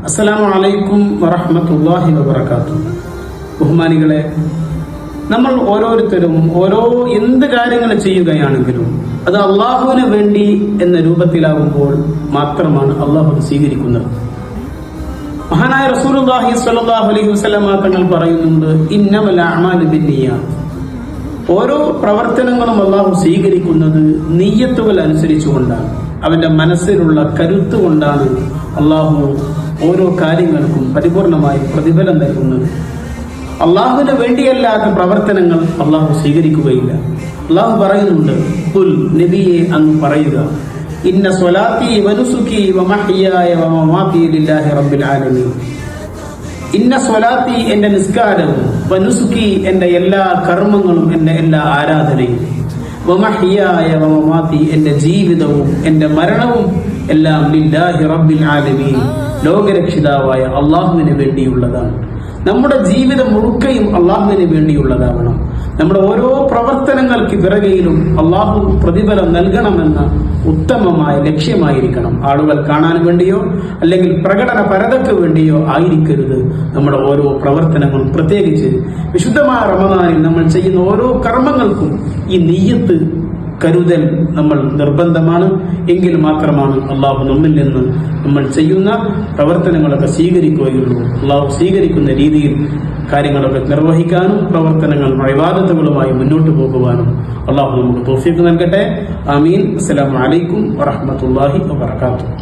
അസ്സലാമു അലൈക്കും വറഹ്മത്തുള്ളാഹി വബറകാതുഹു. ബഹുമാനികളെ, നമ്മൾ ഓരോരുത്തരും എന്ത് കാര്യങ്ങൾ ചെയ്യുകയാണെങ്കിലും അത് അള്ളാഹുവിന് വേണ്ടി എന്ന രൂപത്തിലാകുമ്പോൾ മാത്രമാണ് അള്ളാഹു സ്വീകരിക്കുന്നത്. മഹാനായ റസൂലുള്ളാഹി സ്വല്ലല്ലാഹു അലൈഹി വസല്ലം തങ്ങൾ പറയുന്നുണ്ട്, ഇന്നമൽ അഅ്മാലു ബിന്നിയ്യാത്ത്. ഓരോ പ്രവർത്തനങ്ങളും അള്ളാഹു സ്വീകരിക്കുന്നത് നിയ്യത്തുകൾ അനുസരിച്ചുകൊണ്ടാണ്. അവന്റെ മനസ്സിലുള്ള കരുത്ത് കൊണ്ടാണ് അള്ളാഹു ഓരോ കാര്യങ്ങൾക്കും പരിപൂർണമായി പ്രതിഫലം നൽകുന്നത്. അള്ളാഹുവിന് വേണ്ടിയല്ലാത്ത പ്രവർത്തനങ്ങൾ അള്ളാഹു സ്വീകരിക്കുകയില്ല. അള്ളാഹു പറയുന്നുണ്ട്, ഖുൽ, നബിയെ അങ്ങ് പറയുക, ഇന്ന സ്വലാത്തി വനുസുകി വമഹ്യായ വമമാതി ലില്ലാഹി റബ്ബിൽ ആലമീൻ. ഇന്ന സ്വലാത്തി, എന്റെ നിസ്കാരവും, വനുസുകി, എന്റെ എല്ലാ കർമ്മങ്ങളും, എന്റെ എല്ലാ ആരാധനയും, വമഹ്യായ വമമാതി, എന്റെ ജീവിതവും എന്റെ മരണവും എല്ലാം ലില്ലാഹി റബ്ബിൽ ആലമീൻ, ലോകരക്ഷിതാവായ അള്ളാഹുവിന് വേണ്ടിയുള്ളതാണ്. നമ്മുടെ ജീവിതം മുഴുക്കയും അള്ളാഹുവിന് വേണ്ടിയുള്ളതാവണം. നമ്മുടെ ഓരോ പ്രവർത്തനങ്ങൾക്ക് പിറകെയിലും അള്ളാഹു പ്രതിഫലം നൽകണമെന്ന ഉത്തമമായ ലക്ഷ്യമായിരിക്കണം. ആളുകൾ കാണാൻ വേണ്ടിയോ അല്ലെങ്കിൽ പ്രകടന പരതയ്ക്ക് വേണ്ടിയോ ആയിരിക്കരുത് നമ്മുടെ ഓരോ പ്രവർത്തനങ്ങളും. പ്രത്യേകിച്ച് വിശുദ്ധമായ റമദാനിൽ നമ്മൾ ചെയ്യുന്ന ഓരോ കർമ്മങ്ങൾക്കും ഈ നിയ്യത്ത് കരുതൽ നമ്മൾ നിർബന്ധമാണ്. എങ്കിൽ മാത്രമാണ് അള്ളാഹു നമ്മിൽ നിന്ന് നമ്മൾ ചെയ്യുന്ന പ്രവർത്തനങ്ങളൊക്കെ സ്വീകരിക്കുകയുള്ളൂ. അള്ളാഹു സ്വീകരിക്കുന്ന രീതിയിൽ കാര്യങ്ങളൊക്കെ നിർവഹിക്കാനും പ്രവർത്തനങ്ങൾ ഇബാദത്തുകളുമായി മുന്നോട്ട് പോകുവാനും അള്ളാഹു നമുക്ക് തൗഫീഖ് നൽകട്ടെ. ആമീൻ. അസ്സലാമു അലൈക്കും വറഹ്മത്തുള്ളാഹി വബറകാതുഹു.